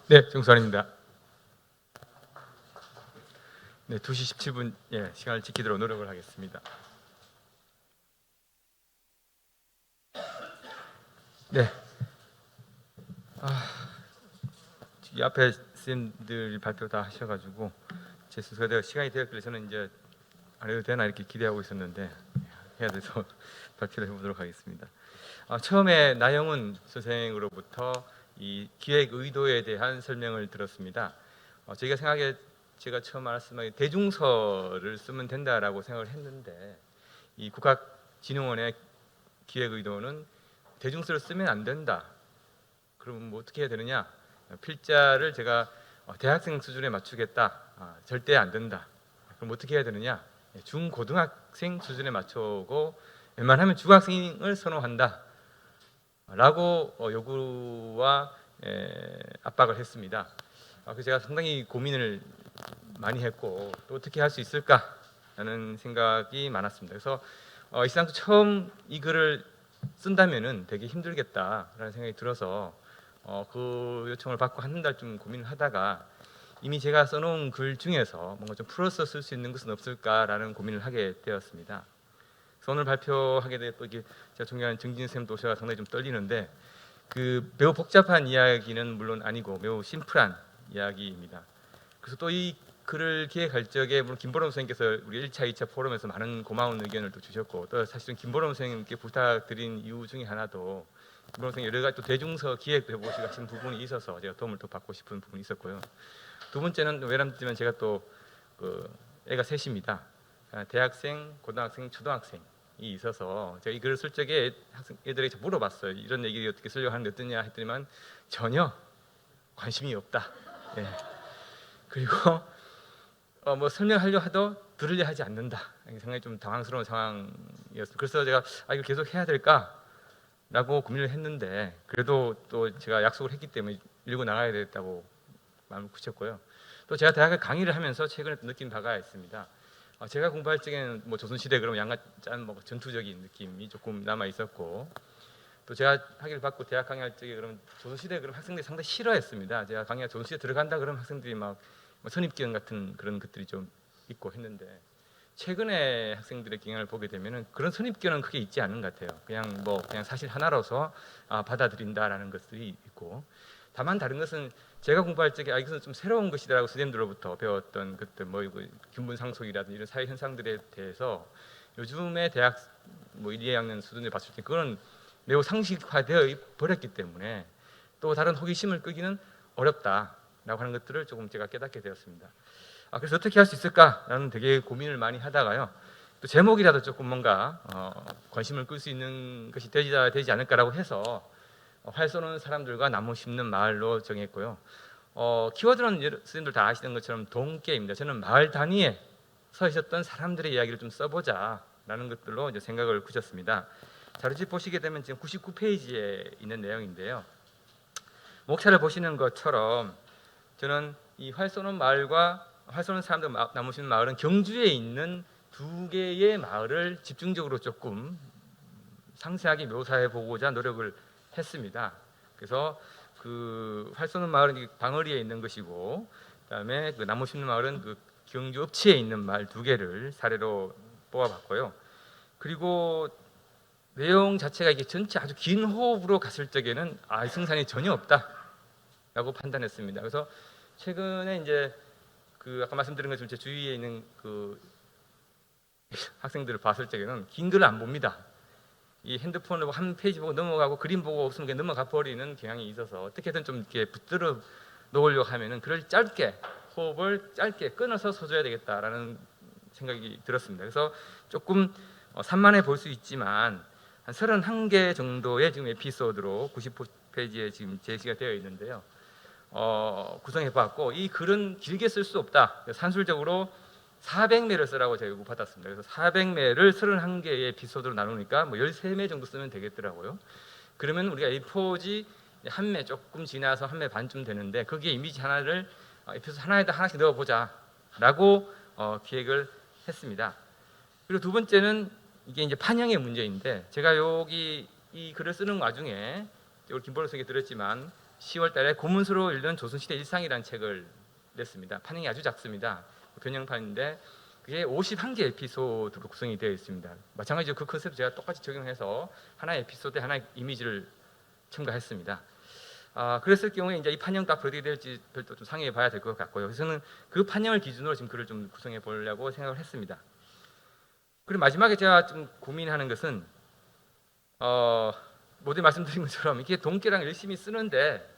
네, 정수환입니다. 네, 2시 17분 시간을 지키도록 노력을 하겠습니다. 네, 이 앞에 선생님들 발표 다 하셔가지고 제 스스로 시간이 되었길래 저는 이제 안 해도 되나 이렇게 기대하고 있었는데 해야 돼서 발표를 해보도록 하겠습니다. 처음에 나영훈 선생으로부터 이 기획 의도에 대한 설명을 들었습니다. 저희가 생각에 제가 처음 알았으면 대중서를 쓰면 된다라고 생각을 했는데 이 국가진흥원의 기획 의도는 대중서를 쓰면 안 된다. 그러면 뭐 어떻게 해야 되느냐? 필자를 제가 대학생 수준에 맞추겠다. 절대 안 된다. 그럼 어떻게 해야 되느냐? 중고등학생 수준에 맞추고 웬만하면 중학생을 선호한다. 라고 요구와 압박을 했습니다. 그래서 제가 상당히 고민을 많이 했고 또 어떻게 할 수 있을까라는 생각이 많았습니다. 그래서 이 사람도 처음 이 글을 쓴다면은 되게 힘들겠다라는 생각이 들어서 그 요청을 받고 한 달쯤 고민을 하다가 이미 제가 써놓은 글 중에서 뭔가 좀 풀어서 쓸 수 있는 것은 없을까라는 고민을 하게 되었습니다. 그래서 오늘 발표하게 될 또 이게 제가 존경하는 정진 쌤도 오셔서 상당히 좀 떨리는데 그 매우 복잡한 이야기는 물론 아니고 매우 심플한 이야기입니다. 그래서 또 이 글을 기획할 적에 물론 김보름 선생님께서 우리 1차, 2차 포럼에서 많은 고마운 의견을 또 주셨고 또 사실은 김보름 선생님께 부탁드린 이유 중에 하나도 김보름 선생님 여러 가지 또 대중서 기획도 해보시고 하신 부분이 있어서 제가 도움을 또 받고 싶은 부분이 있었고요. 두 번째는 왜냐면 제가 또 애가 셋입니다. 대학생, 고등학생, 초등학생이 있어서 제가 이 글을 쓸 적에 애들에게 물어봤어요. 이런 얘기 어떻게 쓰려고 하는데 어떠냐 했더니만 전혀 관심이 없다. 예. 그리고 뭐 설명하려 해도 들으려 하지 않는다. 상당히 좀 당황스러운 상황이었어요. 그래서 제가 이거 계속 해야 될까라고 고민을 했는데 그래도 또 제가 약속을 했기 때문에 밀고 나가야 되겠다고 마음을 굳혔고요. 또 제가 대학에 강의를 하면서 최근에 느낀 바가 있습니다. 제가 공부할 적에는 뭐 조선시대 그러면 양아짠 뭐 전투적인 느낌이 조금 남아 있었고 또 제가 학위를 받고 대학 강의할 적에 그러면 조선시대 그럼 학생들이 상당히 싫어했습니다. 제가 강의가 조선시대 들어간다 그러면 학생들이 막 선입견 같은 그런 것들이 좀 있고 했는데 최근에 학생들의 경향을 보게 되면은 그런 선입견은 크게 있지 않은 것 같아요. 그냥 사실 하나로서 받아들인다라는 것들이 있고 다만 다른 것은 제가 공부할 적에 이것은 좀 새로운 것이다라고 선생님들로부터 배웠던 것들 뭐 균분상속이라든지 이런 사회 현상들에 대해서 요즘의 대학 뭐 1, 2학년 수준에 봤을 때 그거는 매우 상식화되어 버렸기 때문에 또 다른 호기심을 끄기는 어렵다라고 하는 것들을 조금 제가 깨닫게 되었습니다. 그래서 어떻게 할 수 있을까라는 되게 고민을 많이 하다가요. 또 제목이라도 조금 뭔가 관심을 끌 수 있는 것이 되지 않을까라고 해서 활 쏘는 사람들과 나무 심는 마을로 정했고요. 키워드는 선생님들 다 아시는 것처럼 동계입니다. 저는 마을 단위에 서 있었던 사람들의 이야기를 좀 써보자라는 것들로 이제 생각을 굳혔습니다. 자료집 보시게 되면 지금 99페이지에 있는 내용인데요. 목차를 보시는 것처럼 저는 이 활 쏘는 마을과 활 쏘는 사람들 나무 심는 마을은 경주에 있는 두 개의 마을을 집중적으로 조금 상세하게 묘사해 보고자 노력을 했습니다. 그래서 그 활 쏘는 마을은 방어리에 있는 것이고, 그다음에 그 나무 심는 마을은 그 경주 읍치에 있는 마을 두 개를 사례로 뽑아봤고요. 그리고 내용 자체가 이게 전체 아주 긴 호흡으로 갔을 적에는 승산이 전혀 없다라고 판단했습니다. 그래서 최근에 이제 그 아까 말씀드린 것처럼 제 주위에 있는 그 학생들을 봤을 적에는 긴 글을 안 봅니다. 이 핸드폰으로 한 페이지 보고 넘어가고 그림 보고 없으면 그냥 넘어가 버리는 경향이 있어서 어떻게든 좀 이렇게 붙들어 놓으려고 하면은 글을 짧게 호흡을 짧게 끊어서 써줘야 되겠다라는 생각이 들었습니다. 그래서 조금 산만해 볼 수 있지만 한 31개 정도의 지금 에피소드로 90페이지에 지금 제시가 되어 있는데요. 구성해봤고 이 글은 길게 쓸 수 없다. 산술적으로 400매를 쓰라고 제가 요구받았습니다. 그래서 400매를 31개의 에피소드로 나누니까 뭐 13매 정도 쓰면 되겠더라고요. 그러면 우리가 A4지 한 매 조금 지나서 한 매 반쯤 되는데 거기에 이미지 하나를 에피소드 하나에다 하나씩 넣어보자라고 기획을 했습니다. 그리고 두 번째는 이게 이제 판형의 문제인데 제가 여기 이 글을 쓰는 와중에 우리 김보라 선생님께 들었지만 10월 달에 고문서로 읽는 조선시대 일상이라는 책을 냈습니다. 판형이 아주 작습니다. 변형판인데 그게 51개 에피소드로 구성이 되어 있습니다. 마찬가지로 그 컨셉 제가 똑같이 적용해서 하나의 에피소드에 하나의 이미지를 첨가했습니다. 그랬을 경우에 이제 이 판형도 앞으로 어떻게 될지 별도 좀 상의해 봐야 될 것 같고요. 그래서 저는 그 판형을 기준으로 지금 글을 좀 구성해 보려고 생각을 했습니다. 그리고 마지막에 제가 좀 고민하는 것은 모두 말씀드린 것처럼 이게 동기랑 열심히 쓰는데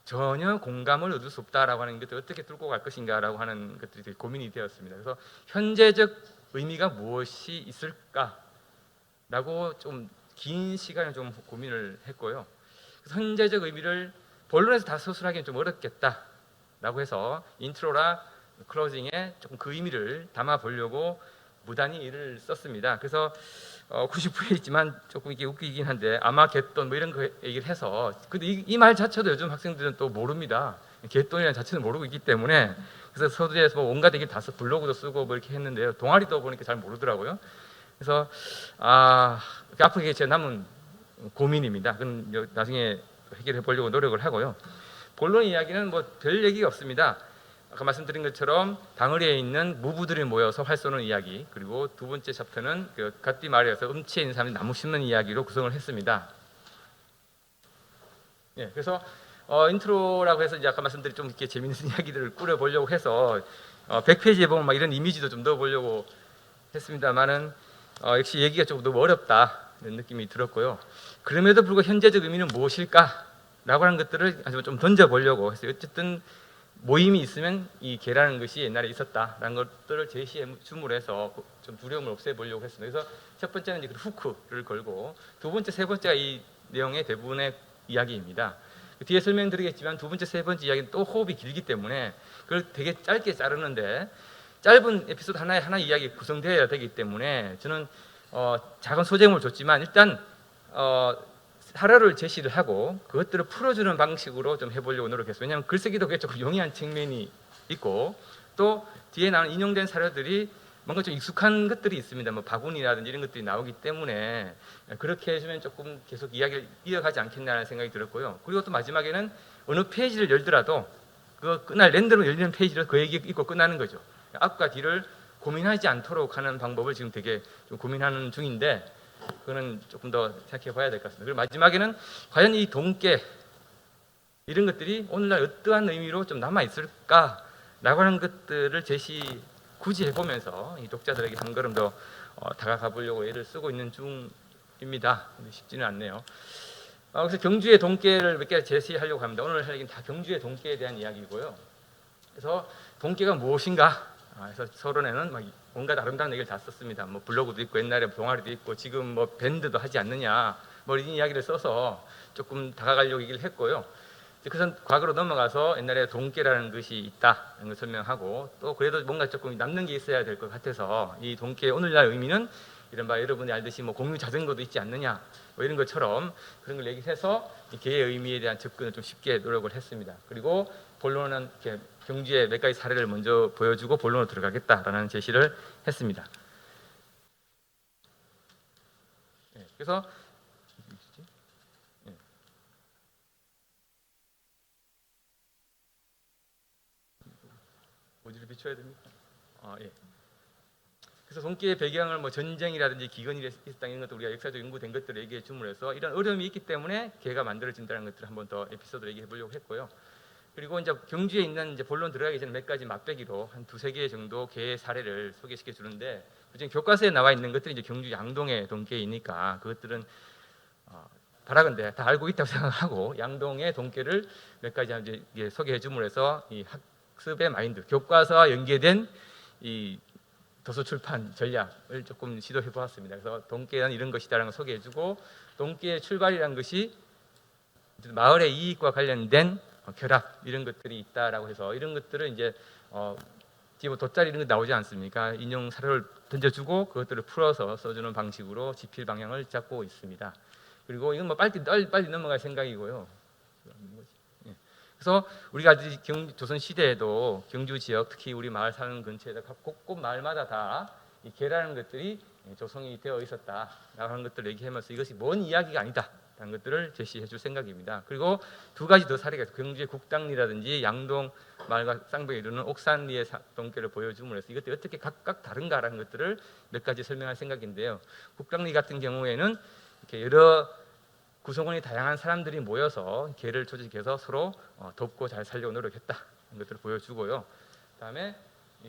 전혀 공감을 얻을 수 없다라고 하는 것들 어떻게 뚫고 갈 것인가라고 하는 것들이 되게 고민이 되었습니다. 그래서 현재적 의미가 무엇이 있을까라고 좀 긴 시간을 좀 고민을 했고요. 그래서 현재적 의미를 본론에서 다 서술하기는 좀 어렵겠다라고 해서 인트로라 클로징에 조금 그 의미를 담아 보려고 무단히 일을 썼습니다. 그래서 90%에 있지만 조금 이게 웃기긴 한데 아마겟돈 뭐 이런 거 얘기를 해서 근데 이 말 자체도 요즘 학생들은 또 모릅니다. 겟돈이라는 자체는 모르고 있기 때문에 그래서 서두에서 뭐 온갖 얘기를 다 써 블로그도 쓰고 뭐 이렇게 했는데요. 동아리도 보니까 잘 모르더라고요. 그래서 앞으로 제 남은 고민입니다. 그건 나중에 해결해 보려고 노력을 하고요. 본론 이야기는 뭐 별 얘기가 없습니다. 아까 말씀드린 것처럼 당을에 있는 무부들이 모여서 활 쏘는 이야기, 그리고 두 번째 챕터는 그 갓디 마을에서 음치에 있는 사람이 나무 심는 이야기로 구성을 했습니다. 예, 그래서 인트로라고 해서 이제 아까 말씀드린 좀 이렇게 재밌는 이야기들을 꾸려보려고 해서 100페이지에 보면 막 이런 이미지도 좀 넣어보려고 했습니다만은 역시 얘기가 좀 너무 어렵다 이런 느낌이 들었고요. 그럼에도 불구하고 현재적 의미는 무엇일까라고 하는 것들을 좀 던져보려고 했어요. 어쨌든 모임이 있으면 이 개라는 것이 옛날에 있었다라는 것들을 제시해 줌으로 해서 좀 두려움을 없애보려고 했습니다. 그래서 첫 번째는 이제 후크를 걸고 두 번째, 세 번째가 이 내용의 대부분의 이야기입니다. 뒤에 설명드리겠지만 두 번째, 세 번째 이야기는 또 호흡이 길기 때문에 그걸 되게 짧게 자르는데 짧은 에피소드 하나에 하나 이야기 구성되어야 되기 때문에 저는 작은 소재물을 줬지만 일단 사례를 제시를 하고 그것들을 풀어주는 방식으로 좀 해보려고 노력했어요. 왜냐하면 글쓰기도 그게 조금 용이한 측면이 있고 또 뒤에 나온 인용된 사례들이 뭔가 좀 익숙한 것들이 있습니다. 뭐 바구니라든지 이런 것들이 나오기 때문에 그렇게 해주면 조금 계속 이야기를 이어가지 않겠냐는 생각이 들었고요. 그리고 또 마지막에는 어느 페이지를 열더라도 그 그날 랜덤으로 열리는 페이지를 그 얘기 읽고 끝나는 거죠. 앞과 뒤를 고민하지 않도록 하는 방법을 지금 되게 좀 고민하는 중인데 그거는 조금 더 생각해 봐야 될 것 같습니다. 그리고 마지막에는 과연 이 동계 이런 것들이 오늘날 어떠한 의미로 좀 남아 있을까라고 하는 것들을 굳이 해보면서 이 독자들에게 한 걸음 더 다가가 보려고 애를 쓰고 있는 중입니다. 근데 쉽지는 않네요. 그래서 경주의 동계를 몇 개 제시하려고 합니다. 오늘 할 얘기는 다 경주의 동계에 대한 이야기고요. 그래서 동계가 무엇인가? 그래서 서론에는 막 온갖 아름다운 얘기를 다 썼습니다. 뭐 블로그도 있고 옛날에 동아리도 있고 지금 뭐 밴드도 하지 않느냐 뭐 이런 이야기를 써서 조금 다가가려고 얘기를 했고요. 그래서 과거로 넘어가서 옛날에 동계라는 것이 있다는 걸 설명하고 또 그래도 뭔가 조금 남는 게 있어야 될 것 같아서 이 동계의 오늘날 의미는 이른바 여러분이 알듯이 뭐 공유 자전거도 있지 않느냐 뭐 이런 것처럼 그런 걸 얘기해서 이 개의 의미에 대한 접근을 좀 쉽게 노력을 했습니다. 그리고 본론은 이렇게 경주의 몇 가지 사례를 먼저 보여주고 본론으로 들어가겠다라는 제시를 했습니다. 그래서 어디를 비춰야 됩니까? 예. 그래서 동계의 배경을 뭐 전쟁이라든지 기근이 있었다 이런 것도 우리가 역사적 연구된 것들을 얘기해 줌으로 해서 이런 어려움이 있기 때문에 개가 만들어진다는 것들을 한번 더 에피소드로 얘기해 보려고 했고요. 그리고 이제 경주에 있는 이제 본론 들어가기 전에 몇 가지 맛배기로 한 두세 개 정도 개의 사례를 소개시켜 주는데 그중 교과서에 나와 있는 것들이 이제 경주 양동의 동계이니까 그것들은 바라건대 다 알고 있다고 생각하고 양동의 동계를 몇 가지 이제 소개해 줌으로 해서 이 학습의 마인드, 교과서와 연계된 이 도서 출판 전략을 조금 시도해 보았습니다. 그래서 동계는 이런 것이다라는 걸 소개해 주고 동계의 출발이라는 것이 마을의 이익과 관련된 결합 이런 것들이 있다라고 해서 이런 것들을 이제 뒤에 뭐 돗자리 이런 거 나오지 않습니까? 인용 사료를 던져주고 그것들을 풀어서 써주는 방식으로 지필 방향을 잡고 있습니다. 그리고 이건 뭐 빨리 넘어갈 생각이고요. 그래서 우리가 아직 조선 시대에도 경주 지역 특히 우리 마을 사는 근처에다 곳곳 마을마다 다 이 개라는 것들이 조성이 되어 있었다라고 하는 것들을 얘기하면서 이것이 먼 이야기가 아니다. 있다는 것들을 제시해 줄 생각입니다. 그리고 두 가지 더 사례가 있어요. 경주의 국당리라든지 양동 마을과 쌍벽에 이르는 옥산리의 동계를 보여줌으로써 이것들이 어떻게 각각 다른가라는 것들을 몇 가지 설명할 생각인데요. 국당리 같은 경우에는 이렇게 여러 구성원이 다양한 사람들이 모여서 개를 조직해서 서로 돕고 잘 살려고 노력했다 이런 것들을 보여주고요. 그다음에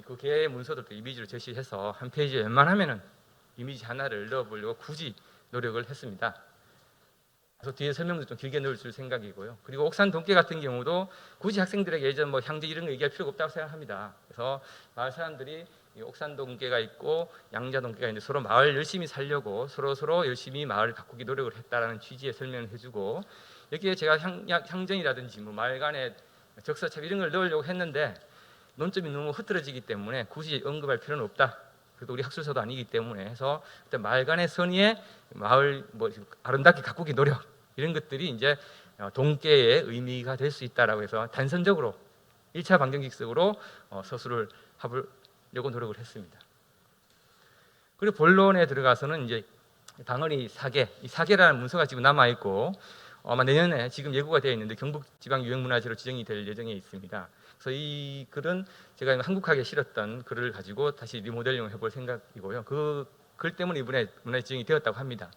그 개의 문서들도 이미지로 제시해서 한 페이지에 웬만하면은 이미지 하나를 넣어보려고 굳이 노력을 했습니다. 그래서 뒤에 설명도 좀 길게 넣을 줄 생각이고요. 그리고 옥산 동계 같은 경우도 굳이 학생들에게 예전 뭐 향제 이런 거 얘기할 필요가 없다고 생각합니다. 그래서 마을 사람들이 옥산 동계가 있고 양자 동계가 있는데 서로 마을 열심히 살려고 서로 열심히 마을을 가꾸기 노력을 했다라는 취지의 설명을 해주고 여기에 제가 향전이라든지 뭐 마을 간의 적서첩 이런 걸 넣으려고 했는데 논점이 너무 흐트러지기 때문에 굳이 언급할 필요는 없다. 그래도 우리 학술서도 아니기 때문에 해서 마을 간의 선의의 마을 뭐 아름답게 가꾸기 노력 이런 것들이 이제 동계의 의미가 될 수 있다라고 해서 단선적으로 1차 방정식적으로 서술을 하려고 노력을 했습니다. 그리고 본론에 들어가서는 이제 방언이 사계, 이 사계라는 문서가 지금 남아 있고 아마 내년에 지금 예고가 되어 있는데 경북지방유형문화재로 지정이 될 예정에 있습니다. 그래서 이 글은 제가 한국학에 실었던 글을 가지고 다시 리모델링을 해볼 생각이고요. 그 글 때문에 이번에 문화재 지정이 되었다고 합니다.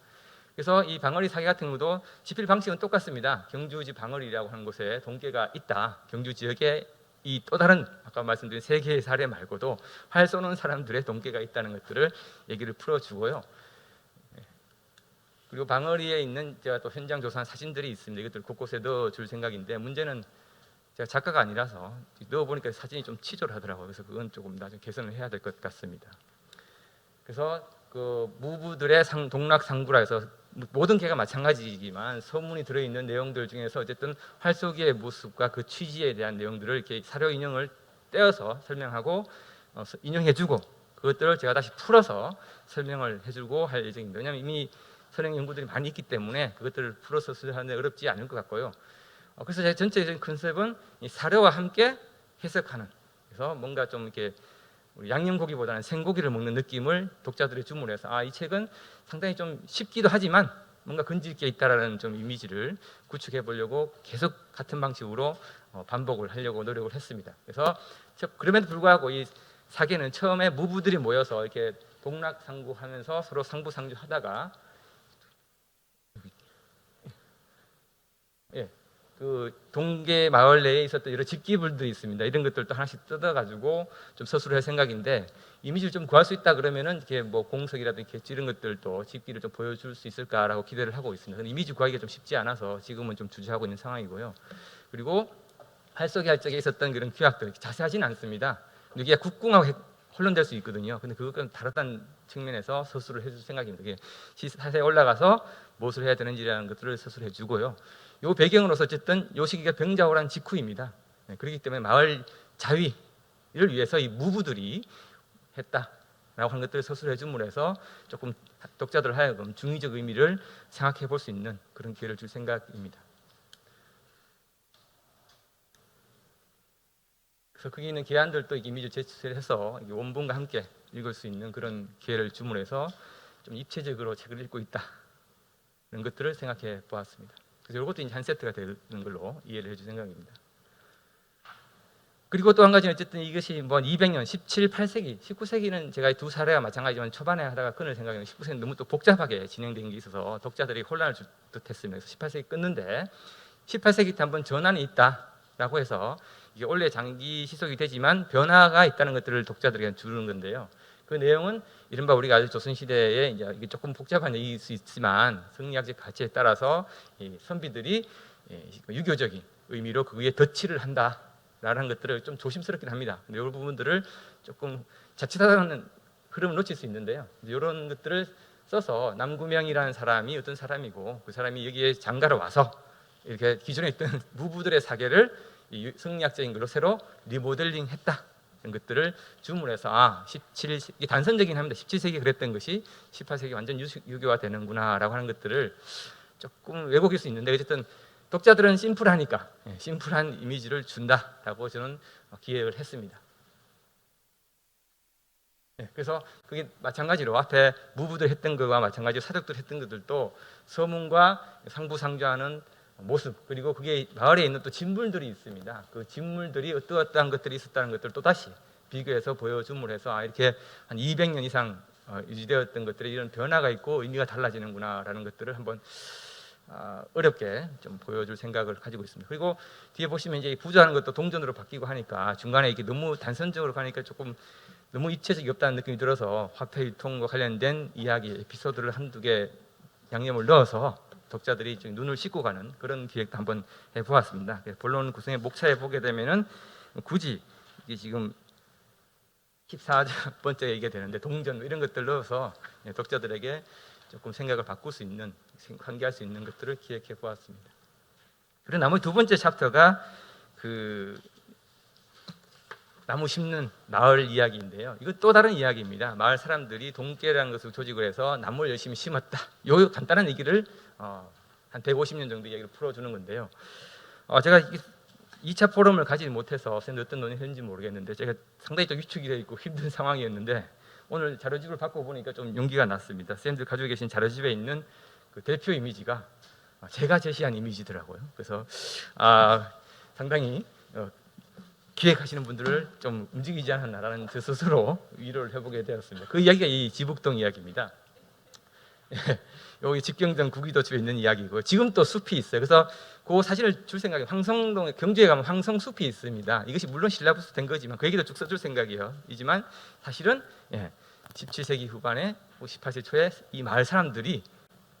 그래서 이 방언이 사계 같은 경우도 집필 방식은 똑같습니다. 경주지 방언이라고 하는 곳에 동계가 있다. 경주 지역에 이 또 다른 아까 말씀드린 세 개의 사례 말고도 활 쏘는 사람들의 동계가 있다는 것들을 얘기를 풀어주고요. 그리고 방어리에 있는 제가 또 현장 조사한 사진들이 있습니다. 이것들 곳곳에 넣어줄 생각인데 문제는 제가 작가가 아니라서 넣어보니까 사진이 좀 치졸하더라고요. 그래서 그건 조금 나중에 개선을 해야 될 것 같습니다. 그래서 그 무부들의 동락상구라 해서 모든 개가 마찬가지이지만 서문이 들어있는 내용들 중에서 어쨌든 활쏘기의 모습과 그 취지에 대한 내용들을 이렇게 사료 인용을 떼어서 설명하고 인용해주고 그것들을 제가 다시 풀어서 설명을 해주고 할 예정입니다. 왜냐하면 이미 선행 연구들이 많이 있기 때문에 그것들을 풀어서 하는데 어렵지 않을 것 같고요. 그래서 제 전체적인 컨셉은 이 사료와 함께 해석하는 그래서 뭔가 좀 이렇게 양념고기보다는 생고기를 먹는 느낌을 독자들의 주문을 해서 이 책은 상당히 좀 쉽기도 하지만 뭔가 근질 게 있다라는 좀 이미지를 구축해 보려고 계속 같은 방식으로 반복을 하려고 노력을 했습니다. 그래서 그럼에도 불구하고 이 사계는 처음에 무부들이 모여서 이렇게 동락상구하면서 서로 상부상조하다가 그 동계 마을 내에 있었던 여러 집기물들이 있습니다. 이런 것들도 하나씩 뜯어가지고 좀 서술을 할 생각인데 이미지를 좀 구할 수 있다 그러면은 이렇게 뭐 공석이라든지 개찌 이런 것들도 집기를 좀 보여줄 수 있을까라고 기대를 하고 있습니다. 근데 이미지 구하기가 좀 쉽지 않아서 지금은 좀 주저하고 있는 상황이고요. 그리고 활쏘기 할 적에 있었던 그런 규약들 자세하지는 않습니다. 이게 국궁하고 혼돈될 수 있거든요. 근데 그것과는 다르다는 측면에서 서술을 해줄 생각입니다. 이게 사세에 올라가서 무엇을 해야 되는지라는 것들을 서술해 주고요. 이 배경으로서 어쨌든 이 시기가 병자호란 직후입니다. 그렇기 때문에 마을 자위를 위해서 이 무부들이 했다라고 하는 것들을 서술해 줌으로 해서 조금 독자들 하여금 중의적 의미를 생각해 볼 수 있는 그런 기회를 줄 생각입니다. 그래서 거기 있는 개안들도 이미지를 제출해서 원본과 함께 읽을 수 있는 그런 기회를 줌으로 해서 좀 입체적으로 책을 읽고 있다 이런 것들을 생각해 보았습니다. 그래서 이것도 이제 한 세트가 되는 걸로 이해를 해줄 생각입니다. 그리고 또 한 가지는 어쨌든 이것이 뭐 200년, 17, 8세기, 19세기는 제가 두 사례와 마찬가지지만 초반에 하다가 끊을 생각이었는데 19세기는 너무 또 복잡하게 진행된 게 있어서 독자들이 혼란을 줄 듯했습니다. 그래서 18세기 끊는데 18세기 때 한번 전환이 있다라고 해서 이게 원래 장기 시속이 되지만 변화가 있다는 것들을 독자들에게 주는 건데요. 그 내용은 이른바 우리가 아주 조선시대에 이제 이게 조금 복잡한 얘기일 수 있지만 성리학적 가치에 따라서 이 선비들이 유교적인 의미로 그 위에 덧칠을 한다라는 것들을 좀 조심스럽긴 합니다. 근데 이런 부분들을 조금 자칫하다는 흐름을 놓칠 수 있는데요. 이런 것들을 써서 남구명이라는 사람이 어떤 사람이고 그 사람이 여기에 장가를 와서 이렇게 기존에 있던 무부들의 사계를 성리학적인 걸로 새로 리모델링했다. 이런 것들을 주문해서 17세기 단선적인 합니다. 17세기 그랬던 것이 18세기 완전 유교화 되는구나라고 하는 것들을 조금 왜곡일 수 있는데 어쨌든 독자들은 심플하니까 심플한 이미지를 준다라고 저는 기획을 했습니다. 그래서 그게 마찬가지로 앞에 무부들 했던 것과 마찬가지로 사족들 했던 것들도 서문과 상부상조하는 모습, 그리고 그게 마을에 있는 또 진물들이 있습니다. 그 진물들이 어떠한 것들이 있었다는 것들을 또 다시 비교해서 보여줌으로 해서 이렇게 한 200년 이상 유지되었던 것들이 이런 변화가 있고 의미가 달라지는구나라는 것들을 한번 어렵게 좀 보여줄 생각을 가지고 있습니다. 그리고 뒤에 보시면 이제 부조하는 것도 동전으로 바뀌고 하니까 중간에 이게 너무 단선적으로 가니까 조금 너무 입체적이 없다는 느낌이 들어서 화폐 유통과 관련된 이야기 에피소드를 한두 개 양념을 넣어서 독자들이 좀 눈을 씻고 가는 그런 기획도 한번 해보았습니다. 본론 구성의 목차에 보게 되면은 굳이 이게 지금 14번째 얘기가 되는데 동전 이런 것들 넣어서 독자들에게 조금 생각을 바꿀 수 있는, 환기할 수 있는 것들을 기획해 보았습니다. 그리고 나머지 두 번째 챕터가 그 나무 심는 마을 이야기인데요. 이거 또 다른 이야기입니다. 마을 사람들이 동계라는 것을 조직을 해서 나무를 열심히 심었다. 요 간단한 얘기를 한 150년 정도 얘기를 풀어주는 건데요. 제가 2차 포럼을 가지 못해서 선생님 어떤 논의했는지 모르겠는데 제가 상당히 좀 위축이 되어 있고 힘든 상황이었는데 오늘 자료집을 받고 보니까 좀 용기가 났습니다. 선생님들 가지고 계신 자료집에 있는 그 대표 이미지가 제가 제시한 이미지더라고요. 그래서 상당히 기획하시는 분들을 좀 움직이지 않았나라는 제 스스로 위로를 해보게 되었습니다. 그 이야기가 이 지북동 이야기입니다. 여기 집경동 구기도 집에 있는 이야기고 지금 또 숲이 있어요. 그래서 그 사진을 줄 생각이 황성동에 경주에 가면 황성숲이 있습니다. 이것이 물론 신라부터 된 거지만 그 얘기도 쭉 써줄 생각이에요. 이지만 사실은 17세기 후반에 18세기 초에 이 마을 사람들이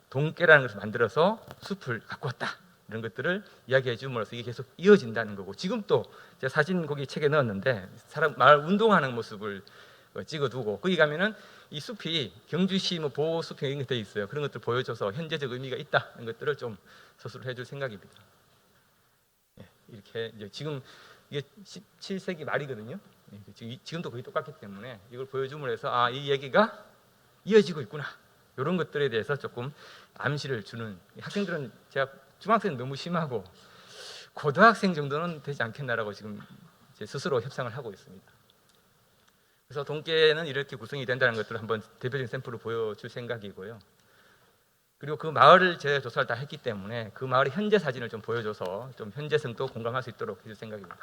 동계라는 것을 만들어서 숲을 갖고 왔다. 이런 것들을 이야기해 줌으로써 이게 계속 이어진다는 거고 지금 또 제가 사진 거기 책에 넣었는데 사람 마을 운동하는 모습을 찍어두고 거기 가면은 이 숲이 경주시 보호 숲이 이런 게 돼 있어요. 그런 것들 보여줘서 현재적 의미가 있다 이런 것들을 좀 서술을 해줄 생각입니다. 이렇게 이제 지금 이게 17세기 말이거든요. 지금도 거의 똑같기 때문에 이걸 보여줌으로 해서 이 얘기가 이어지고 있구나 이런 것들에 대해서 조금 암시를 주는 학생들은 제가 중학생은 너무 심하고 고등학생 정도는 되지 않겠나라고 지금 제 스스로 협상을 하고 있습니다. 그래서 동계는 이렇게 구성이 된다는 것들을 한번 대표적인 샘플을 보여줄 생각이고요. 그리고 그 마을을 제가 조사를 다 했기 때문에 그 마을의 현재 사진을 좀 보여줘서 좀 현재성도 공감할 수 있도록 해줄 생각입니다.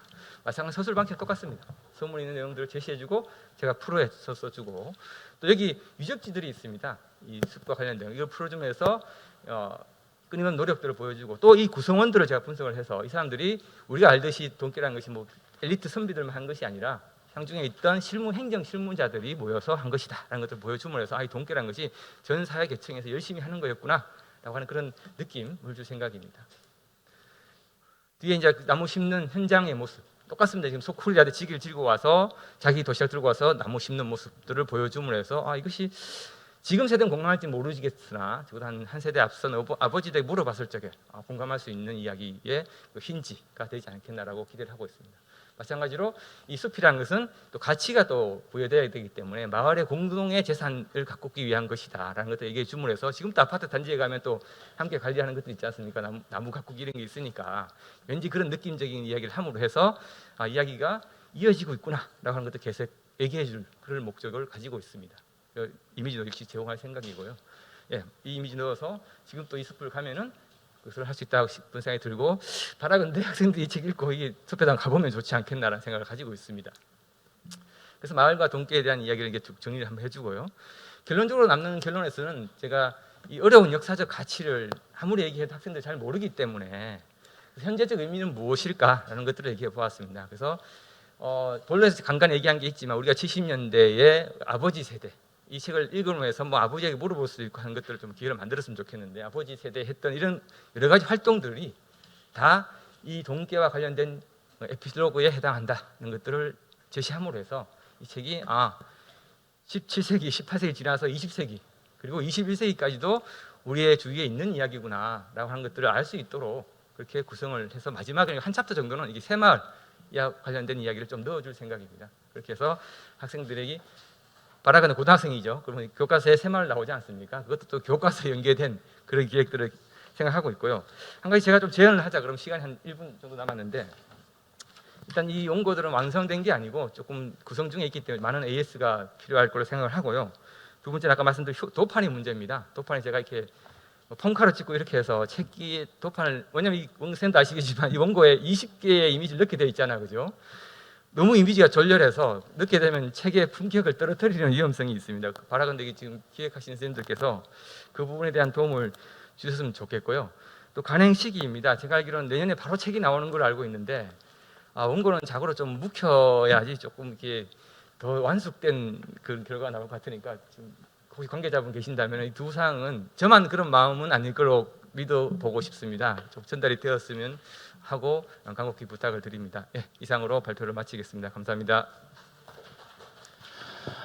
마찬가지로 서술 방식이 똑같습니다. 서문에 있는 내용들을 제시해주고 제가 풀어서 써주고 또 여기 유적지들이 있습니다. 이 숲과 관련된 이걸 풀어주면서 끊임없는 노력들을 보여주고 또 이 구성원들을 제가 분석을 해서 이 사람들이 우리가 알듯이 동계라는 것이 뭐 엘리트 선비들만 한 것이 아니라 상중에 있던 행정 실무자들이 모여서 한 것이다 라는 것을 보여줌으로 해서 이 동계라는 것이 전 사회 계층에서 열심히 하는 거였구나 라고 하는 그런 느낌을 줄 생각입니다. 뒤에 이제 나무 심는 현장의 모습 똑같습니다. 지금 소쿠리라드 지기를 들고 와서 자기 도시락 들고 와서 나무 심는 모습들을 보여줌으로 해서 이것이 지금 세대는 공감할지 모르겠으나 적어도 한 세대 앞선 아버지들에게 물어봤을 적에 공감할 수 있는 이야기의 힌지가 되지 않겠나라고 기대를 하고 있습니다. 마찬가지로 이 숲이라는 것은 또 가치가 또 부여되어야 되기 때문에 마을의 공동의 재산을 가꾸기 위한 것이다라는 것을 얘기해 줌으로 해서 지금도 아파트 단지에 가면 또 함께 관리하는 것도 있지 않습니까? 나무 가꾸기 이런 게 있으니까 왠지 그런 느낌적인 이야기를 함으로 해서 이야기가 이어지고 있구나라고 하는 것도 계속 얘기해 줄 그런 목적을 가지고 있습니다. 이미지도 역시 제공할 생각이고요. 이 이미지 넣어서 지금 또 이 숲을 가면은 그것을 할 수 있다고 싶은 생각이 들고 바라건대 학생들이 이 책 읽고 이 숲에 가보면 좋지 않겠나라는 생각을 가지고 있습니다. 그래서 마을과 동계에 대한 이야기를 이렇게 정리를 한번 해주고요. 결론적으로 남는 결론에서는 제가 이 어려운 역사적 가치를 아무리 얘기해도 학생들이 잘 모르기 때문에 현재적 의미는 무엇일까라는 것들을 얘기해 보았습니다. 그래서 본론에서 간간히 얘기한 게 있지만 우리가 70년대의 아버지 세대 이 책을 읽으면서 아버지에게 물어볼 수 있고 하는 것들을 좀 기회를 만들었으면 좋겠는데 아버지 세대에 했던 이런 여러 가지 활동들이 다 이 동계와 관련된 에피소드에 해당한다는 것들을 제시함으로 해서 이 책이 17세기, 18세기 지나서 20세기 그리고 21세기까지도 우리의 주위에 있는 이야기구나라고 하는 것들을 알 수 있도록 그렇게 구성을 해서 마지막에 한 챕터 정도는 이게 새마을과 관련된 이야기를 좀 넣어줄 생각입니다. 그렇게 해서 학생들에게 바라가는 고등학생이죠. 그러면 교과서에 새마을 나오지 않습니까? 그것도 또 교과서에 연계된 그런 기획들을 생각하고 있고요. 한 가지 제가 좀 제안을 하자 그러면 시간이 한 1분 정도 남았는데 일단 이 원고들은 완성된 게 아니고 조금 구성 중에 있기 때문에 많은 AS가 필요할 거로 생각을 하고요. 두 번째는 아까 말씀드린 도판이 문제입니다. 도판이 제가 이렇게 폰카로 찍고 이렇게 해서 책기에 도판을, 왜냐면 이 원생도 아시겠지만 이 원고에 20개의 이미지를 넣게 되어 있잖아요, 그죠? 너무 이미지가 졸렬해서 넣게 되면 책의 품격을 떨어뜨리는 위험성이 있습니다. 바라건대 지금 기획하신 선생님들께서 그 부분에 대한 도움을 주셨으면 좋겠고요. 또 간행 시기입니다. 제가 알기로는 내년에 바로 책이 나오는 걸 알고 있는데 원고는 자고로 좀 묵혀야지 조금 이렇게 더 완숙된 그 결과가 나올 것 같으니까 지금 혹시 관계자분 계신다면 이 두 사항은 저만 그런 마음은 아닐 거로 믿어보고 싶습니다. 좀 전달이 되었으면 하고 간곡히 부탁을 드립니다. 예, 이상으로 발표를 마치겠습니다. 감사합니다.